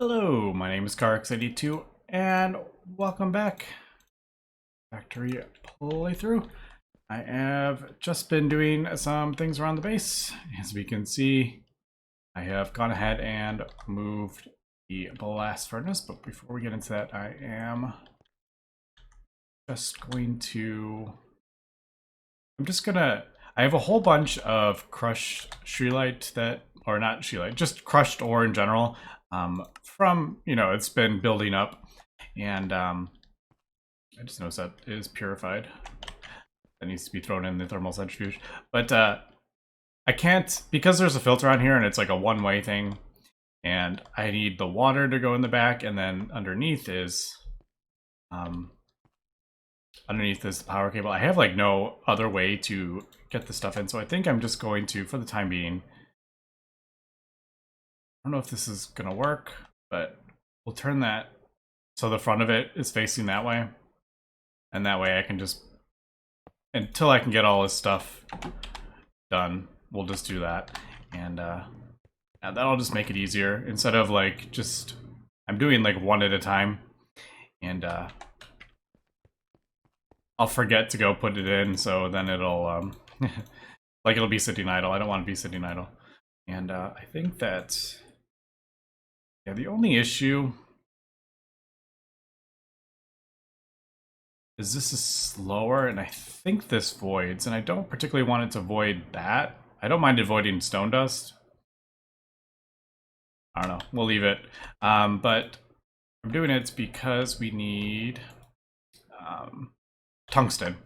Hello, my name is CarX82, and welcome back. Factory playthrough. I have just been doing some things around the base. As we can see, I have gone ahead and moved the blast furnace, but before we get into that, I am just going to... I have a whole bunch of crushed shrielite that, or not shrielite, just crushed ore in general. From, it's been building up, and I just noticed that it is purified. That needs to be thrown in the thermal centrifuge. But I can't, because there's a filter on here and it's like a one-way thing, and I need the water to go in the back, and then underneath is the power cable. I have like no other way to get the stuff in, so I think I'm just going to, for the time being, I don't know if this is gonna work, but we'll turn that so the front of it is facing that way, and that way I can just, until I can get all this stuff done, we'll just do that. And that'll just make it easier, instead of like just, I'm doing like one at a time, and I'll forget to go put it in, so then it'll like it'll be sitting idle. I don't want to be sitting idle. And I think that, yeah, the only issue is this is slower, and I think this voids, and I don't particularly want it to void that. I don't mind avoiding stone dust. I don't know, we'll leave it. But I'm doing it because we need tungsten.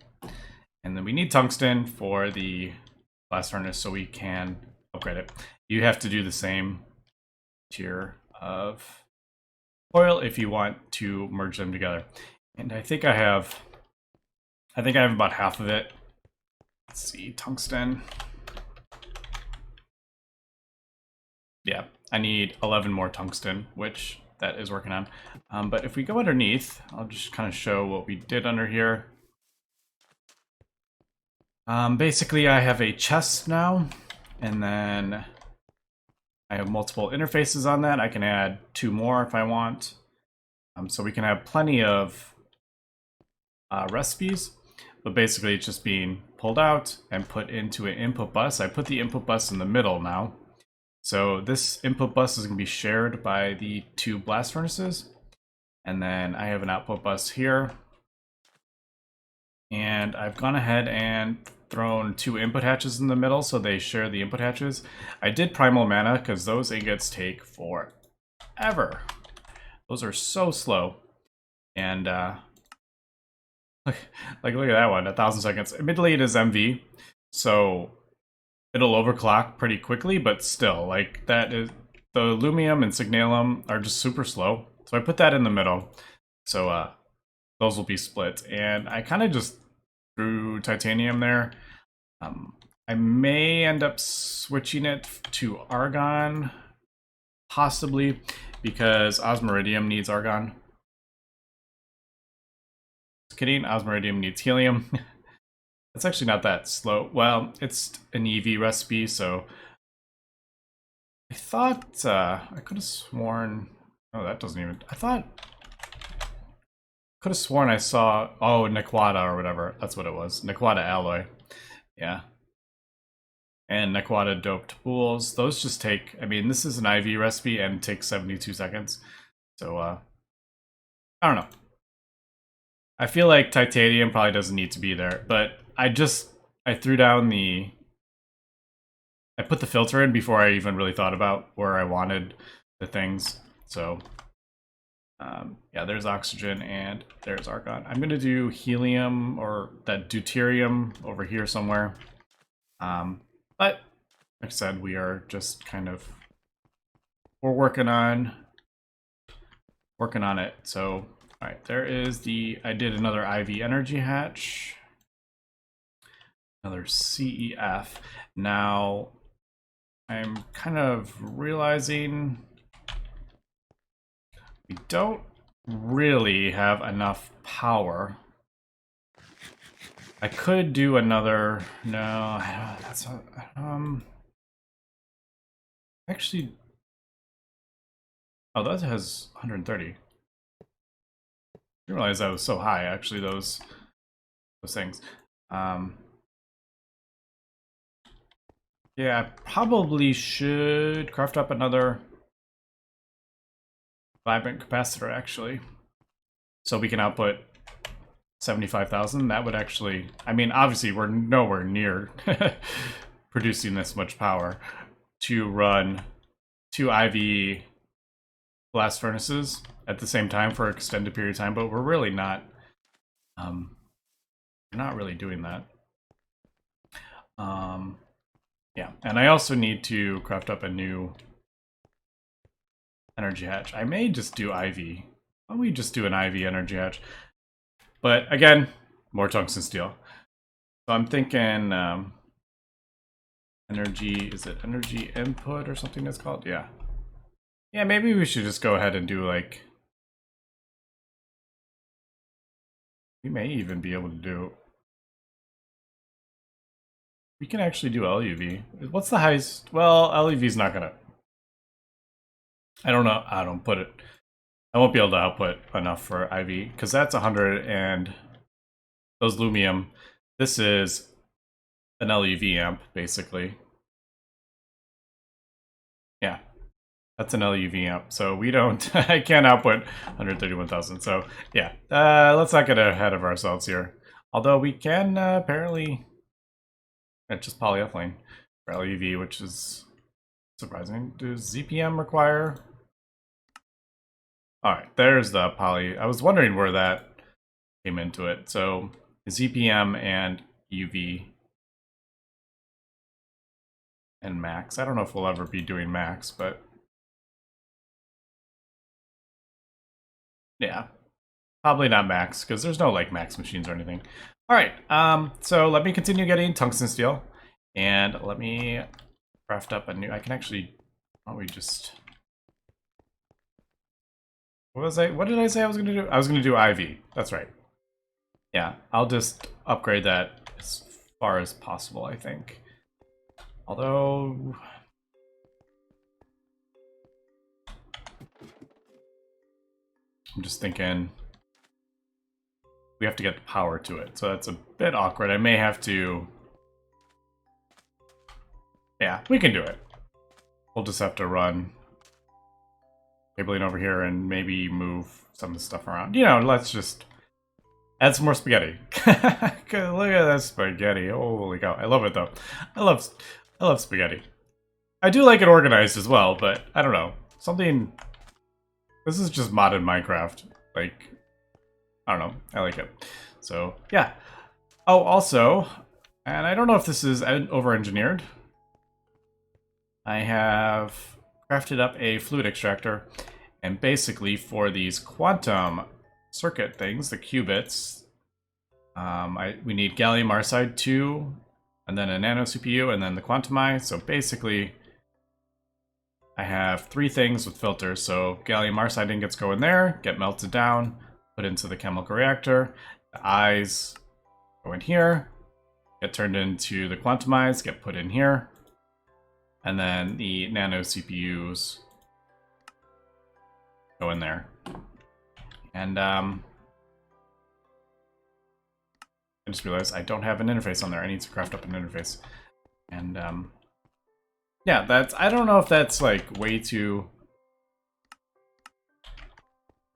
And then we need tungsten for the blast furnace so we can upgrade it. You have to do the same tier of oil if you want to merge them together. And I think I have about half of it. Let's see, tungsten. Yeah, I need 11 more tungsten, which that is working on. But if we go underneath, I'll just kind of show what we did under here. Basically, I have a chest now, and then I have multiple interfaces on that. I can add 2 more if I want. So we can have plenty of recipes, but basically it's just being pulled out and put into an input bus. I put the input bus in the middle now. So this input bus is going to be shared by the 2 blast furnaces. And then I have an output bus here. And I've gone ahead and thrown 2 input hatches in the middle so they share the input hatches. I did primal mana because those ingots take forever. Those are so slow. And look at that one, 1,000 seconds. Admittedly, it is MV, so it'll overclock pretty quickly, but still, like, that is, the Lumium and Signalum are just super slow. So I put that in the middle. So those will be split. And I kind of just threw titanium there. I may end up switching it to argon, possibly, because osmiridium needs argon. Just kidding, osmiridium needs helium. It's actually not that slow. Well, it's an EV recipe, so I thought I could have sworn. Oh, that doesn't even. Could have sworn I saw. Oh, Nequata or whatever. That's what it was. Nequata alloy. Yeah. And Nequata doped pools. Those just take. I mean, this is an IV recipe and takes 72 seconds. So I don't know. I feel like titanium probably doesn't need to be there, but I threw down I put the filter in before I even really thought about where I wanted the things. So yeah, there's oxygen and there's argon. I'm gonna do helium or that deuterium over here somewhere. But like I said, we are just kind of, we're working on it. So all right, there is I did another IV energy hatch. Another CEF. Now, I'm kind of realizing we don't really have enough power. I could do another, no, that's, actually, Oh, that has 130. I didn't realize that was so high, actually, those things. Yeah, I probably should craft up another vibrant capacitor, actually. So we can output 75,000. That would actually... I mean, obviously, we're nowhere near producing this much power to run 2 IV blast furnaces at the same time for an extended period of time, but we're really not... we're not really doing that. Yeah, and I also need to craft up a new energy hatch. I may just do IV. Why don't we just do an IV energy hatch? But again, more tungsten steel. So I'm thinking energy, is it energy input or something that's called? Yeah. Yeah, maybe we should just go ahead and do like... We may even be able to do... We can actually do LUV. What's the highest? Well, LUV's not gonna... I don't know. I don't put it. I won't be able to output enough for IV because that's 100 and those Lumium. This is an LUV amp, basically. Yeah, that's an LUV amp. So we don't. I can't output 131,000. So yeah, let's not get ahead of ourselves here. Although we can apparently. It's just polyethylene for LUV, which is surprising. Does ZPM require? All right, there's the poly. I was wondering where that came into it. So ZPM and UV and max. I don't know if we'll ever be doing max, but yeah, probably not max because there's no like max machines or anything. All right, so let me continue getting tungsten steel, and let me craft up a new. I can actually. Why don't we just? What did I say I was gonna do? I was gonna do IV. That's right. Yeah, I'll just upgrade that as far as possible, I think. Although... I'm just thinking... We have to get the power to it, so that's a bit awkward. I may have to... Yeah, we can do it. We'll just have to run cabling over here and maybe move some of the stuff around. You know, let's just... Add some more spaghetti. Look at that spaghetti. Holy cow. I love it, though. I love spaghetti. I do like it organized as well, but I don't know. Something... This is just modded Minecraft. Like, I don't know. I like it. So, yeah. Oh, also, and I don't know if this is over-engineered. I have crafted up a fluid extractor, and basically for these quantum circuit things, the qubits, we need gallium arsenide 2, and then a nano CPU, and then the quantum eye. So basically, I have 3 things with filters. So gallium arsenide ingots go in there, get melted down, put into the chemical reactor. The eyes go in here, get turned into the quantum eyes, get put in here, and then the nano CPUs go in there. And I just realized I don't have an interface on there. I need to craft up an interface. And yeah, I don't know if that's like way too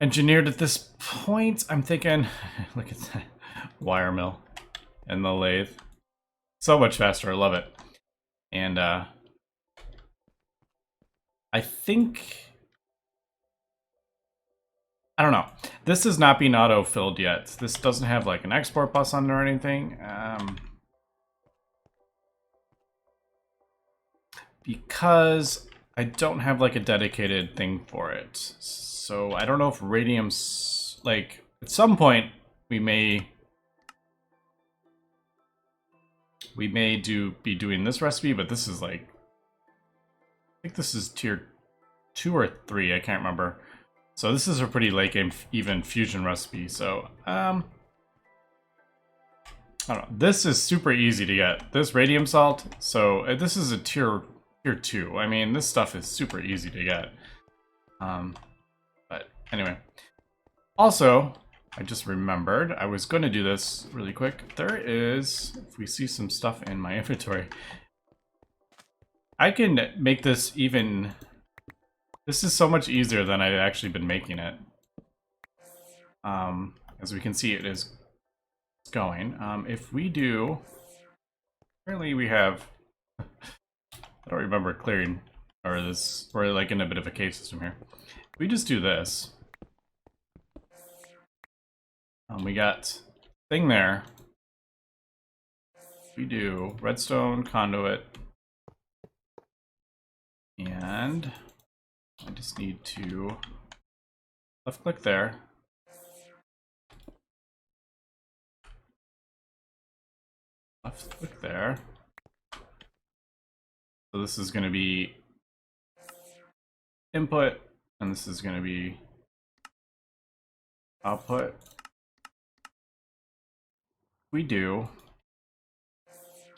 engineered at this point. I'm thinking, look at that wire mill and the lathe. So much faster, I love it. And I think... I don't know. This has not been auto-filled yet. This doesn't have like an export bus on it or anything. Because I don't have like a dedicated thing for it. So I don't know if radium's like at some point we may be doing this recipe, but this is like I think this is tier 2 or 3, I can't remember. So this is a pretty late game even fusion recipe. So I don't know. This is super easy to get. This radium salt. So this is a tier 2. I mean, this stuff is super easy to get. Anyway. Also, I just remembered I was going to do this really quick. There is, if we see some stuff in my inventory, I can make this even. This is so much easier than I've actually been making it. As we can see, it is going. If we do, apparently we have. I don't remember clearing, or this. We're like in a bit of a cave system here. If we just do this. We got thing there. We do redstone conduit, and I just need to left click there. Left click there. So this is going to be input, and this is going to be output. We do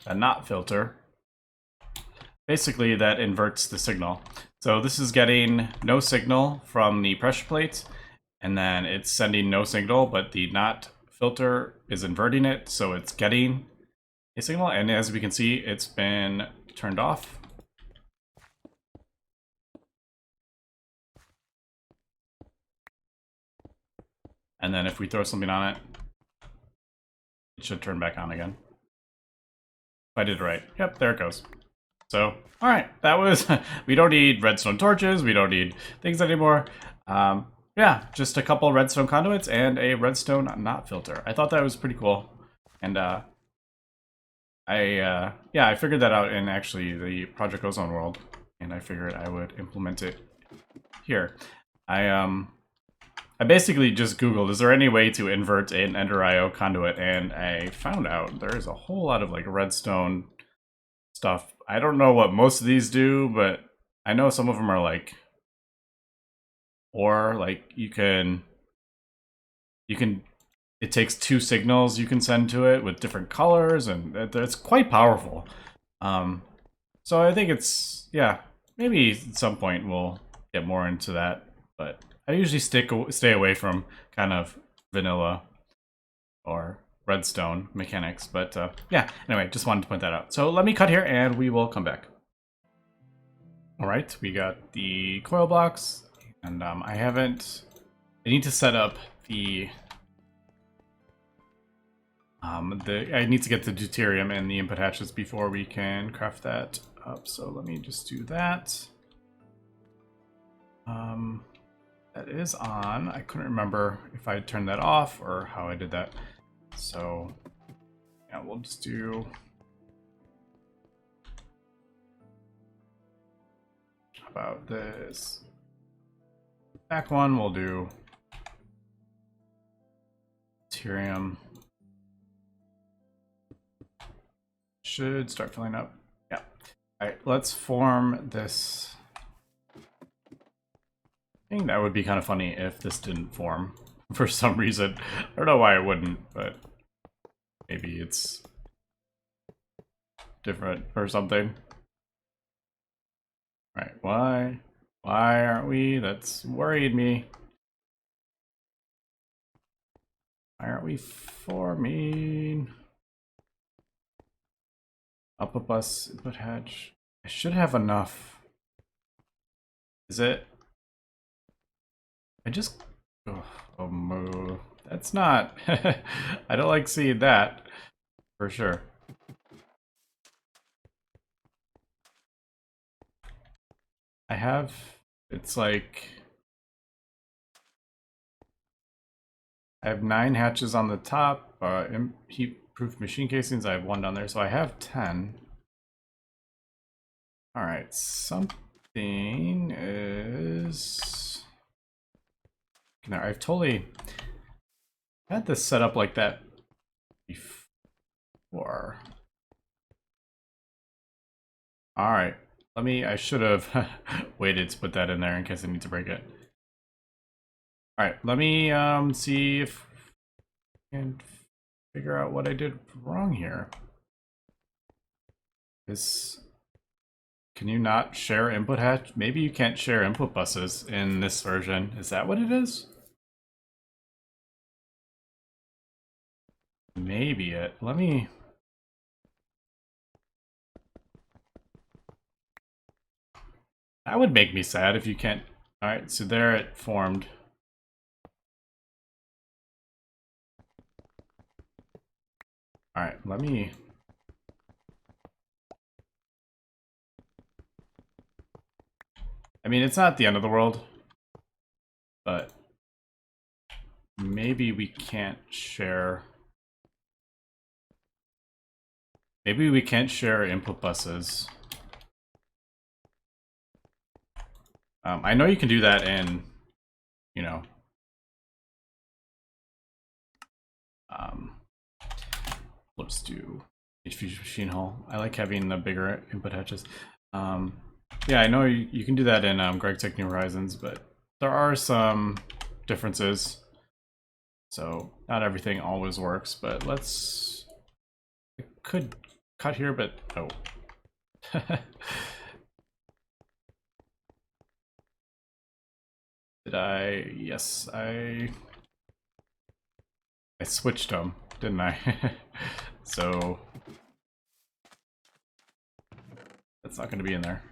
a not filter. Basically, that inverts the signal. So this is getting no signal from the pressure plates, and then it's sending no signal, but the not filter is inverting it, so it's getting a signal. And as we can see, it's been turned off. And then if we throw something on it, it should turn back on again. If I did it right. Yep, there it goes. So, all right, that was, we don't need redstone torches, we don't need things anymore. Yeah, just a couple redstone conduits and a redstone not filter. I thought that was pretty cool. And yeah, I figured that out in actually the Project Ozone world, and I figured I would implement it here. I basically just Googled, is there any way to invert an Ender IO conduit? And I found out there is a whole lot of like redstone stuff. I don't know what most of these do, but I know some of them are like, or like you can, it takes two signals you can send to it with different colors, and it's quite powerful. So I think it's, yeah, maybe at some point we'll get more into that, but I usually stay away from kind of vanilla or redstone mechanics, but yeah, anyway, just wanted to point that out. So let me cut here and we will come back. All right, we got the coil blocks, and I need to set up the I need to get the deuterium and the input hatches before we can craft that up, so let me just do that. That is on. I couldn't remember if I turned that off or how I did that. So, yeah, we'll just do... How about this? Back one, we'll do... Deuterium. Should start filling up. Yeah. Alright, let's form this... I think that would be kind of funny if this didn't form for some reason. I don't know why it wouldn't, but maybe it's different or something. Right, why aren't we? That's worried me. Why aren't we forming? Output bus, input hatch. I should have enough. Is it? I just... Oh, that's not... I don't like seeing that, for sure. I have... It's like... I have 9 hatches on the top, heat-proof machine casings, I have 1 down there, so I have 10. Alright, something is... I've totally had this set up like that before. Alright, I should have waited to put that in there in case I need to break it. Alright, let me see if I can figure out what I did wrong here. Can you not share input hatch? Maybe you can't share input buses in this version. Is that what it is? Maybe it. Let me... That would make me sad if you can't... Alright, so there it formed. Alright, let me... I mean, it's not the end of the world, but maybe we can't share... Maybe we can't share input buses. I know you can do that in, you know, let's do HV Machine Hall. I like having the bigger input hatches. Yeah, I know you can do that in Gregtech New Horizons, but there are some differences. So not everything always works, but let's... I could cut here, but oh. Did I? Yes, I switched them, didn't I? So that's not going to be in there.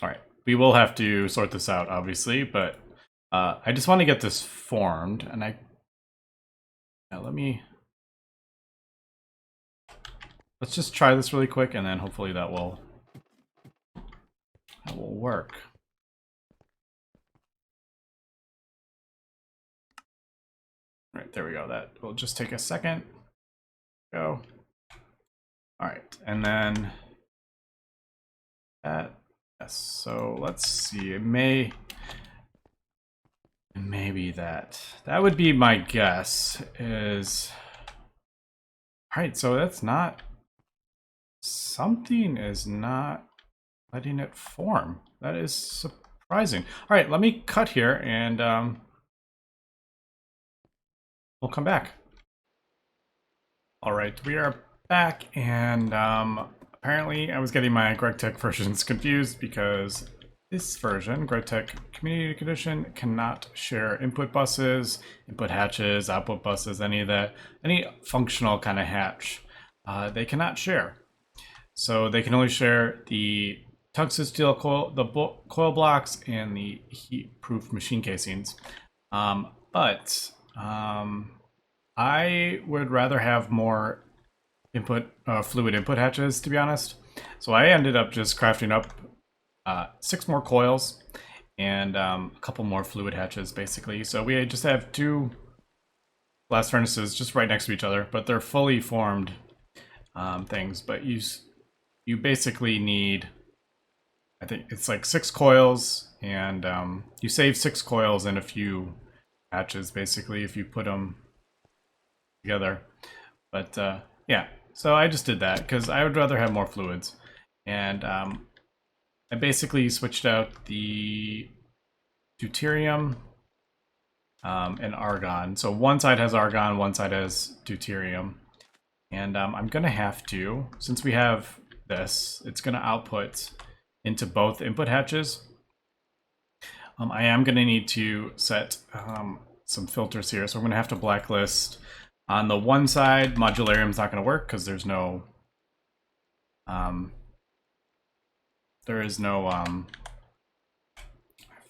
All right, we will have to sort this out, obviously, but I just want to get this formed, and let's just try this really quick, and then hopefully that will work. All right, there we go. That will just take a second. Go. All right, and then that. Yes. So let's see. It maybe that would be my guess. Is all right. So that's not. Something is not letting it form. That is surprising. All right, let me cut here and we'll come back. All right, we are back, and apparently I was getting my Gregtech versions confused because this version, Gregtech Community Edition, cannot share input buses, input hatches, output buses, any of that, any functional kind of hatch. They cannot share. So they can only share the tungsten steel coil, the coil blocks, and the heat-proof machine casings. But I would rather have more fluid input hatches, to be honest. So I ended up just crafting up 6 more coils and a couple more fluid hatches, basically. So we just have 2 blast furnaces just right next to each other, but they're fully formed things. But you basically need, I think it's like 6 coils, and you save 6 coils in a few hatches, basically, if you put them together. But yeah, so I just did that because I would rather have more fluids. And I basically switched out the deuterium and argon. So one side has argon, one side has deuterium. And I'm going to have to, since we have this, it's going to output into both input hatches. I am going to need to set some filters here, so I'm going to have to blacklist. On the one side, modularium's not going to work because there's no I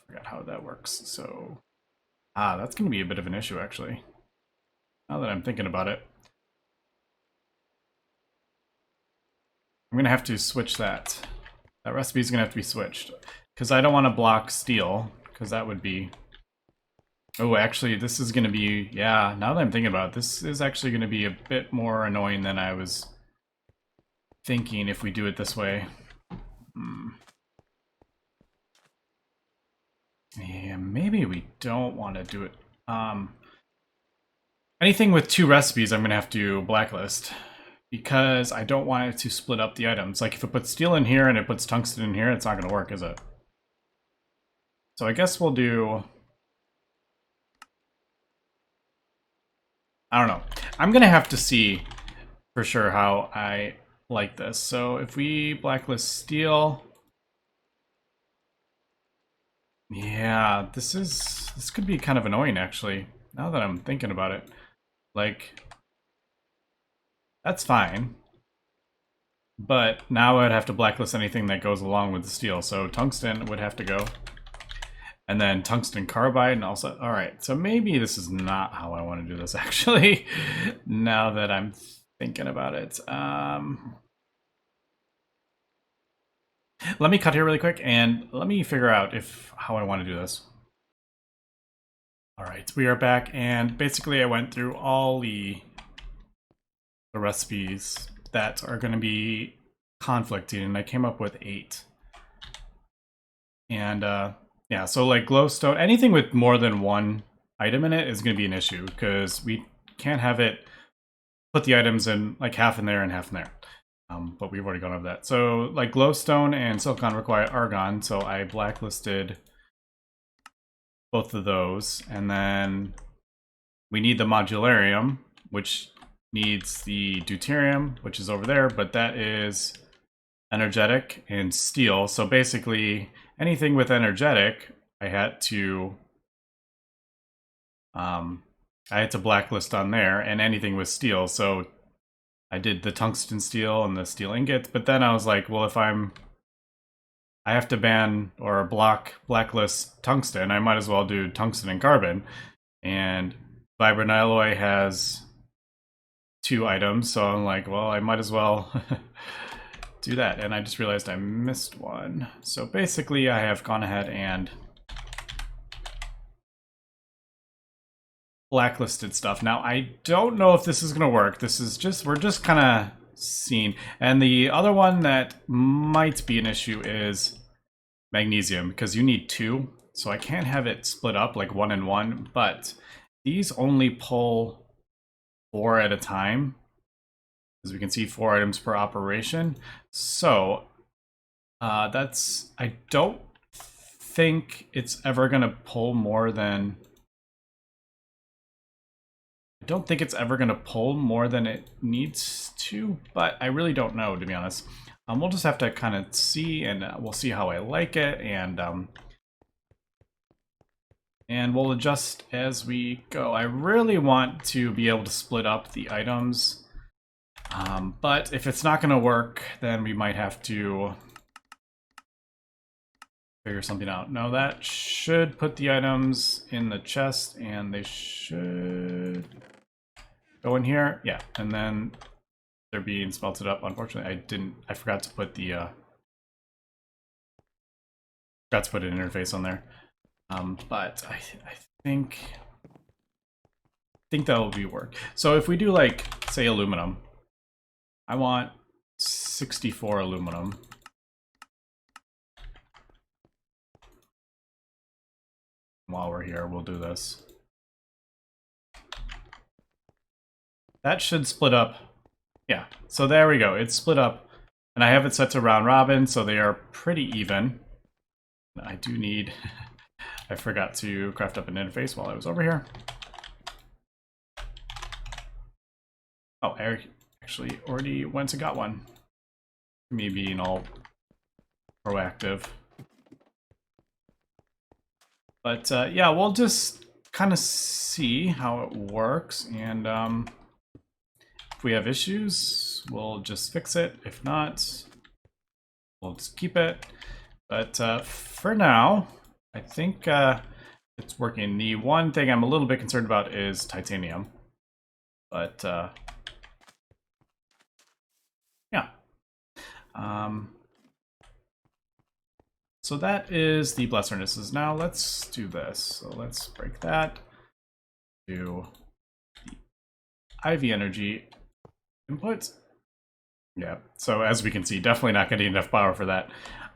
forgot how that works. So that's going to be a bit of an issue, actually, now that I'm thinking about it. I'm going to have to switch that. That recipe is going to have to be switched because I don't want to block steel, because that would be... Oh, actually, this is going to be... Yeah, now that I'm thinking about it, this is actually going to be a bit more annoying than I was thinking if we do it this way. Yeah, maybe we don't want to do it. Anything with 2 recipes, I'm going to have to blacklist, because I don't want it to split up the items. Like, if it puts steel in here and it puts tungsten in here, it's not going to work, is it? So I guess we'll do... I don't know. I'm going to have to see for sure how I like this. So if we blacklist steel, yeah, this could be kind of annoying actually. Now that I'm thinking about it, like that's fine. But now I'd have to blacklist anything that goes along with the steel. So tungsten would have to go. And then tungsten carbide and also, all right, so maybe this is not how I want to do this actually, now that I'm thinking about it. Let me cut here really quick and let me figure out how I want to do this. All right, we are back and basically I went through all the recipes that are going to be conflicting and I came up with 8. And yeah, so like glowstone, anything with more than one item in it is going to be an issue because we can't have it put the items in like half in there and half in there. But we've already gone over that. So like glowstone and silicon require argon, so I blacklisted both of those. And then we need the modularium, which needs the deuterium, which is over there, but that is energetic and steel. So basically anything with energetic, I had to blacklist on there, and anything with steel. So I did the tungsten steel and the steel ingots, but then I was like, well, if I have to ban or blacklist tungsten, I might as well do tungsten and carbon. And vibrant alloy has 2 items, so I'm like, well, I might as well do that. And I just realized I missed one. So basically I have gone ahead and blacklisted stuff. Now I don't know if this is gonna work. This is just, we're just kind of seeing. And the other one that might be an issue is magnesium, because you need 2. So I can't have it split up like 1 and 1, but these only pull 4 at a time. As we can see, 4 items per operation. So I don't think it's ever gonna pull more than, I don't think it's ever gonna pull more than it needs to, but I really don't know, to be honest. We'll just have to kind of see, and we'll see how I like it, and we'll adjust as we go. I really want to be able to split up the items, but if it's not going to work, then we might have to figure something out. No, that should put the items in the chest, and they should go in here. Yeah, and then they're being smelted up. Unfortunately, I forgot to put the an interface on there. But I think that will be work. So if we do like, say, aluminum, I want 64 aluminum. While we're here, we'll do this. That should split up. Yeah, so there we go. It's split up. And I have it set to round robin, so they are pretty even. I do need... I forgot to craft up an interface while I was over here. Oh, I actually already went and got one. Me being all proactive. But yeah, we'll just kind of see how it works, and if we have issues, we'll just fix it. If not, we'll just keep it. But for now, I think it's working. The one thing I'm a little bit concerned about is titanium. But yeah. So that is the blast furnaces. Now let's do this. So let's break that. Do the IV energy input. Yeah, so as we can see, definitely not getting enough power for that.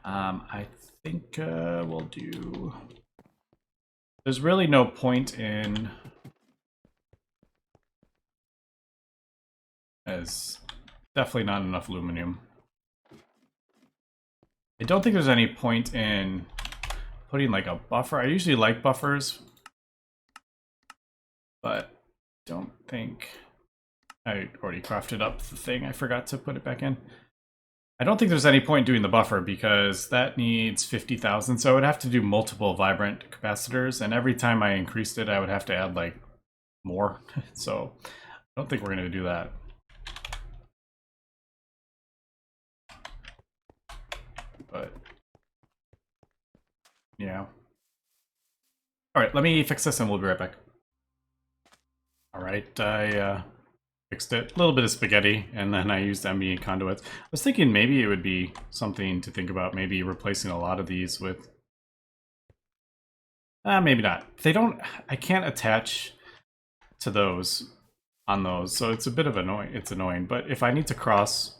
I think we'll do... There's really no point in... There's definitely not enough aluminum. I don't think there's any point in putting like a buffer. I usually like buffers, but don't think... I already crafted up the thing. I forgot to put it back in. I don't think there's any point doing the buffer because that needs 50,000, so I would have to do multiple vibrant capacitors, and every time I increased it, I would have to add like more. So I don't think we're going to do that. But yeah. All right, let me fix this and we'll be right back. All right, I fixed it. A little bit of spaghetti, and then I used MB conduits. I was thinking maybe it would be something to think about, maybe replacing a lot of these with... maybe not. They don't... I can't attach to those on those, so it's a bit of annoying. It's annoying, but if I need to cross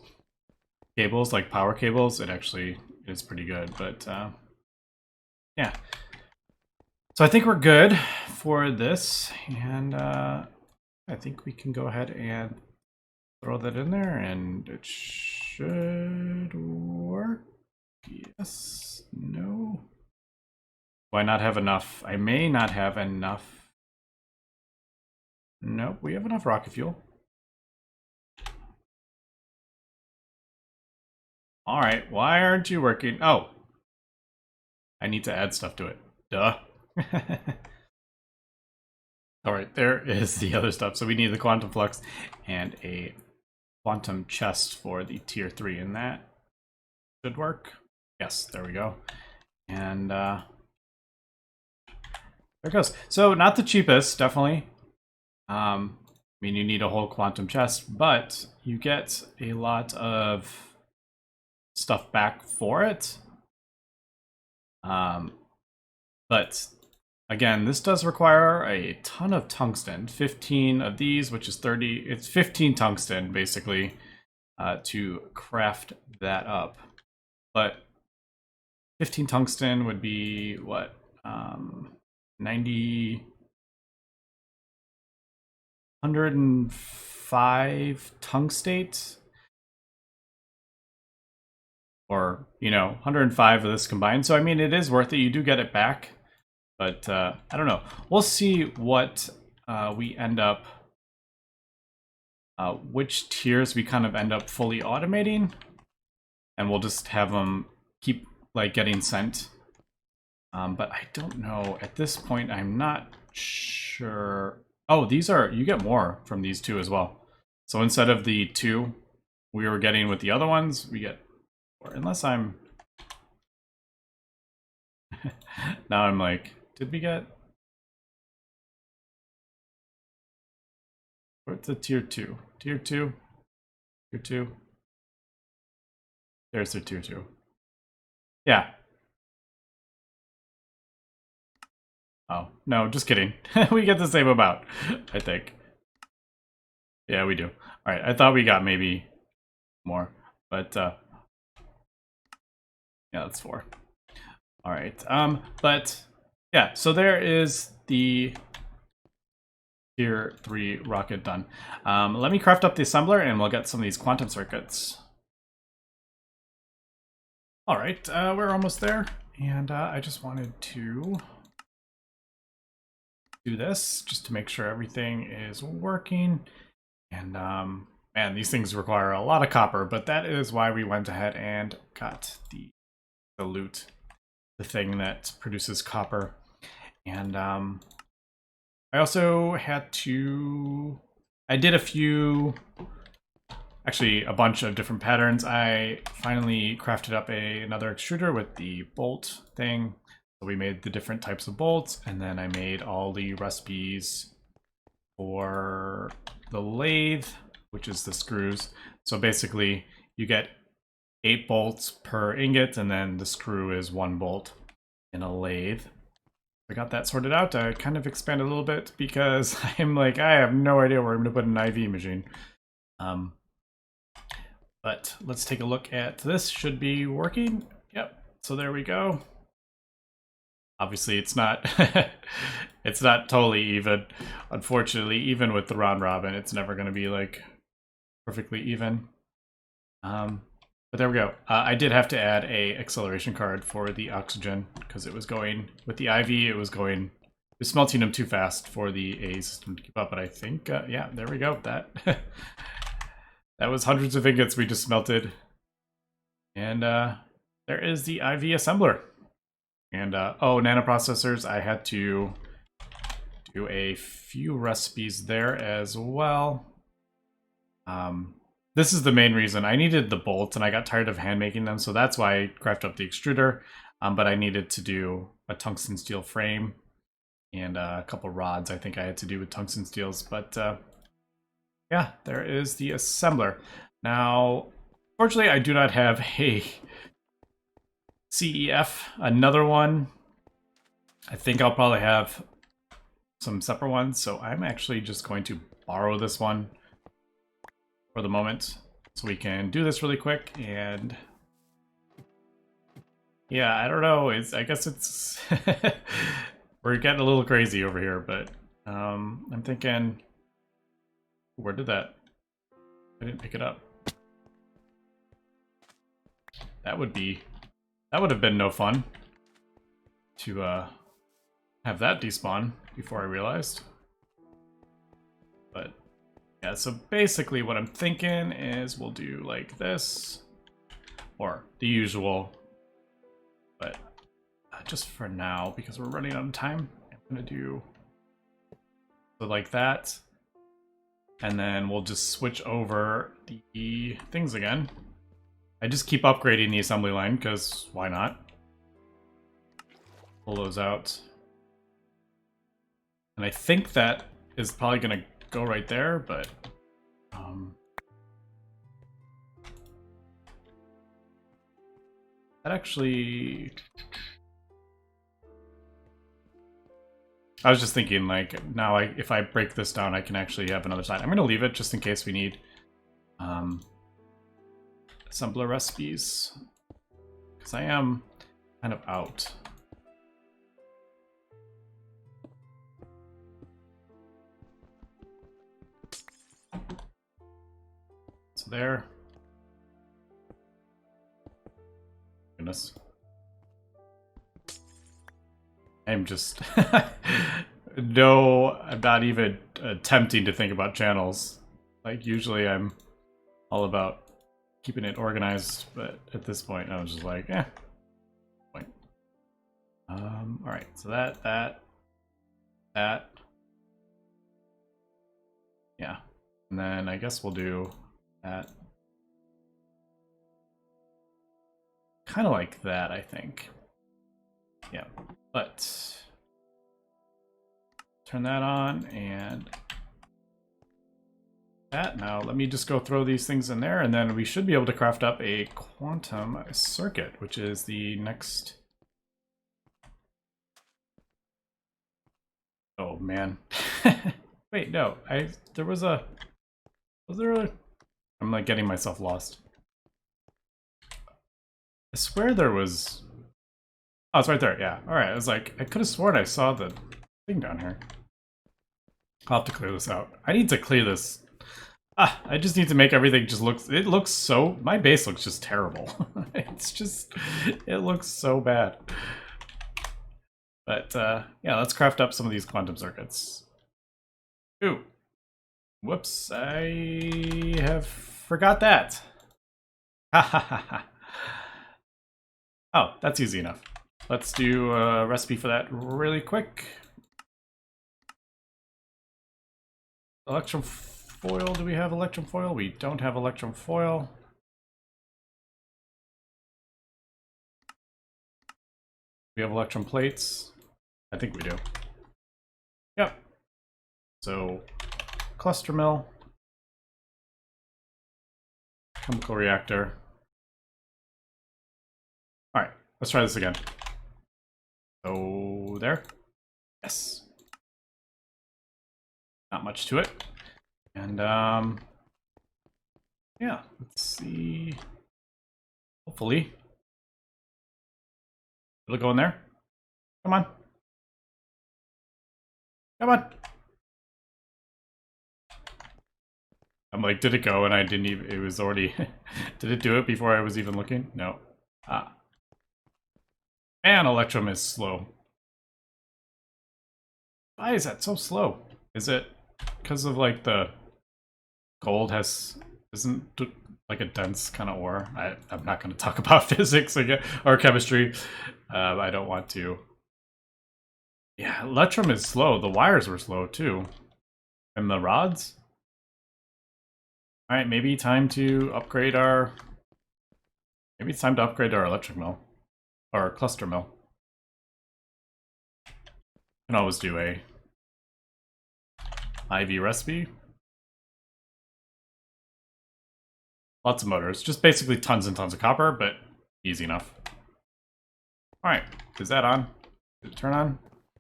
cables, like power cables, it actually is pretty good, but yeah. So I think we're good for this, and I think we can go ahead and throw that in there, and it should work. Yes, no. Do I not have enough? I may not have enough. Nope, we have enough rocket fuel. All right, why aren't you working? Oh, I need to add stuff to it. Duh. All right, there is the other stuff. So we need the quantum flux and a quantum chest for the tier 3, and that should work. Yes, there we go. And there it goes. So not the cheapest, definitely. I mean, you need a whole quantum chest, but you get a lot of stuff back for it. But again, this does require a ton of tungsten. 15 of these, which is 30. It's 15 tungsten, basically, to craft that up. But 15 tungsten would be, what, 90... 105 tungstate? Or, you know, 105 of this combined. So, I mean, it is worth it. You do get it back. But I don't know. We'll see what we end up, which tiers we kind of end up fully automating, and we'll just have them keep like getting sent. But I don't know at this point. I'm not sure. Oh, these are, you get more from these two as well. So instead of the 2 we were getting with the other ones, we get 4. Unless I'm now I'm like, did we get... What's the tier 2? Tier 2? Tier 2? There's the tier 2. Yeah. Oh, no, just kidding. We get the same amount, I think. Yeah, we do. Alright, I thought we got maybe more, but yeah, that's 4. Alright, but yeah, so there is the tier 3 rocket done. Let me craft up the assembler and we'll get some of these quantum circuits. Alright, we're almost there, and I just wanted to do this just to make sure everything is working. And man, these things require a lot of copper, but that is why we went ahead and got the loot, the thing that produces copper. And I also had to, I did a few, actually a bunch of different patterns. I finally crafted up another extruder with the bolt thing. So we made the different types of bolts, and then I made all the recipes for the lathe, which is the screws. So basically you get 8 bolts per ingot, and then the screw is 1 bolt in a lathe. I got that sorted out. I kind of expanded a little bit because I'm like, I have no idea where I'm going to put an IV machine. But let's take a look at this. Should be working. Yep. So there we go. Obviously, it's not it's not totally even. Unfortunately, even with the round robin, it's never going to be like perfectly even. But there we go. I did have to add a acceleration card for the oxygen because it was going with the IV. It was smelting them too fast for the A system to keep up. But I think yeah, there we go. That that was hundreds of ingots we just smelted. And there is the IV assembler. And oh, nanoprocessors, I had to do a few recipes there as well. This is the main reason. I needed the bolts and I got tired of hand making them, so that's why I crafted up the extruder. But I needed to do a tungsten steel frame and a couple rods I think I had to do with tungsten steels. But yeah, there is the assembler. Now, fortunately, I do not have a CEF, another one. I think I'll probably have some separate ones, so I'm actually just going to borrow this one for the moment so we can do this really quick. And yeah, I don't know, I guess it's we're getting a little crazy over here, but I'm thinking, where did that, I didn't pick it up. That would have been no fun to have that despawn before I realized. But yeah, so basically what I'm thinking is we'll do like this, or the usual, but just for now, because we're running out of time, I'm gonna do so like that, and then we'll just switch over the things again. I just keep upgrading the assembly line, because why not? Pull those out. And I think that is probably gonna go right there, but that actually, I was just thinking, like, now if I break this down, I can actually have another side. I'm gonna leave it just in case we need assembler recipes, because I am kind of out. So there. Goodness. I'm just no, I'm not even attempting to think about channels. Like, usually I'm all about keeping it organized, but at this point I was just like, point. Alright, so that. Yeah. And then I guess we'll do that. Kind of like that, I think. Yeah, but turn that on and that. Now let me just go throw these things in there, and then we should be able to craft up a quantum circuit, which is the next. Oh man. Wait, no, was there a, I'm like getting myself lost. I swear there was, oh, it's right there, yeah. Alright, I was like, I could have sworn I saw the thing down here. I'll have to clear this out. I need to clear this. I just need to make everything just it looks so, my base looks just terrible. It's just, it looks so bad. But yeah, let's craft up some of these quantum circuits. Ooh. Whoops, I have forgot that. Ha ha ha ha. Oh, that's easy enough. Let's do a recipe for that really quick. Electrum foil, do we have electrum foil? We don't have electrum foil. We have electrum plates. I think we do. Yep. So, cluster mill. Chemical reactor. Alright, let's try this again. So, there. Yes. Not much to it. And, yeah, let's see. Hopefully. It'll go in there. Come on. Come on. I'm like, did it go? And I didn't even, it was already, did it do it before I was even looking? No. Ah. Man, Electrum is slow. Why is that so slow? Is it because of like the gold isn't like a dense kind of ore. I'm not going to talk about physics again, or chemistry. I don't want to. Yeah, Electrum is slow. The wires were slow too. And the rods? Alright, maybe time to upgrade our... Maybe it's time to upgrade our electric mill. Or cluster mill. Can always do a IV recipe. Lots of motors. Just basically tons and tons of copper, but easy enough. Alright, is that on? Did it turn on?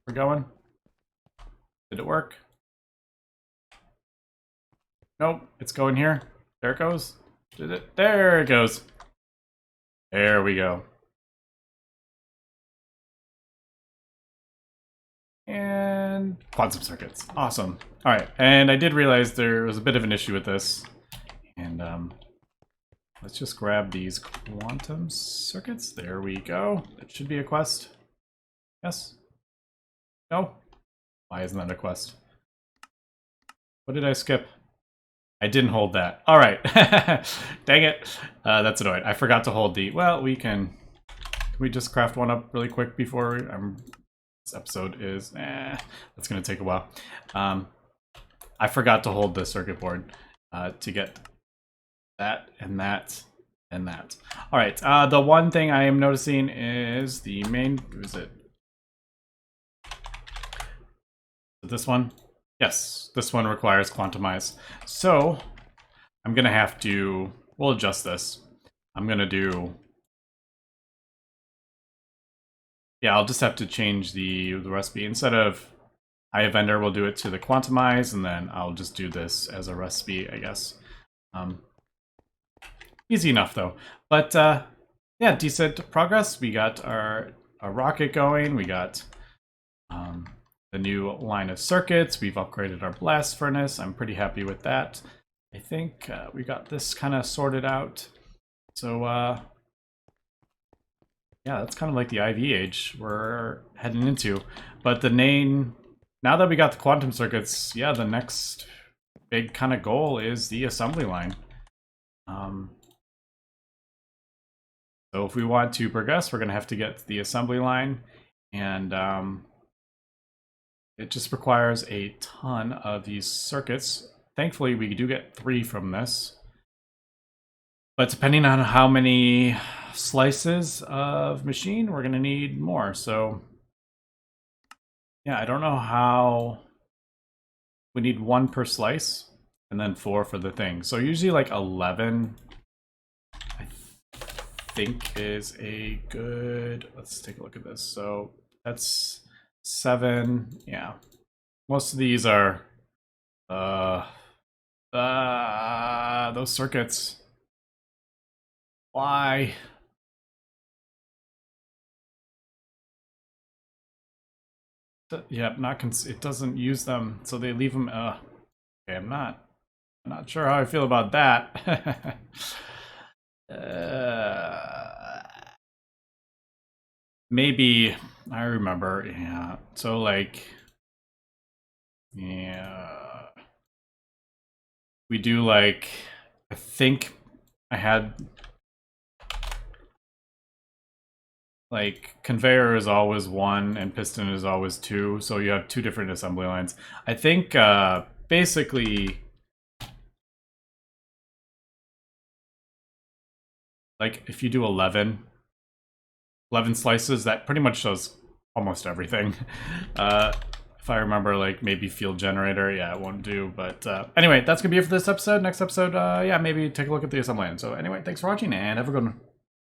We're going? Did it work? Nope, it's going here. There it goes. Did it? There it goes. There we go. And quantum circuits. Awesome. Alright, and I did realize there was a bit of an issue with this. And let's just grab these quantum circuits. There we go. It should be a quest. Yes? No? Why isn't that a quest? What did I skip? I didn't hold that. Alright. Dang it. That's annoying. I forgot to hold the... Well, we can... Can we just craft one up really quick before... this episode is... that's going to take a while. I forgot to hold the circuit board to get that and that and that. Alright. The one thing I am noticing is the main... Is it this one? Yes, this one requires quantumize. So, I'm going to have to... We'll adjust this. I'm going to do... Yeah, I'll just have to change the recipe. Instead of vendor, we'll do it to the quantumize, and then I'll just do this as a recipe, I guess. Easy enough, though. But, yeah, decent progress. We got our rocket going. We got... the new line of circuits. We've upgraded our blast furnace. I'm pretty happy with that. I think we got this kind of sorted out. So, yeah, that's kind of like the IV age we're heading into. But the now that we got the quantum circuits, yeah, the next big kind of goal is the assembly line. So if we want to progress, we're going to have to get the assembly line. And it just requires a ton of these circuits. Thankfully, we do get 3 from this. But depending on how many slices of machine, we're going to need more. So, yeah, I don't know how... We need 1 per slice, and then 4 for the thing. So usually like 11, I think is a good... Let's take a look at this. So that's... 7, yeah. Most of these are those circuits. Why? Yeah, it doesn't use them, so they leave them. Okay, I'm not sure how I feel about that. Maybe I remember, yeah. So like, yeah, we do like, I think I had like conveyor is always 1 and piston is always 2, so you have 2 different assembly lines. I think basically like if you do 11 slices, that pretty much shows almost everything. If I remember, like, maybe field generator, yeah, it won't do. But anyway, that's going to be it for this episode. Next episode, yeah, maybe take a look at the assembly line. So anyway, thanks for watching, and have a good one.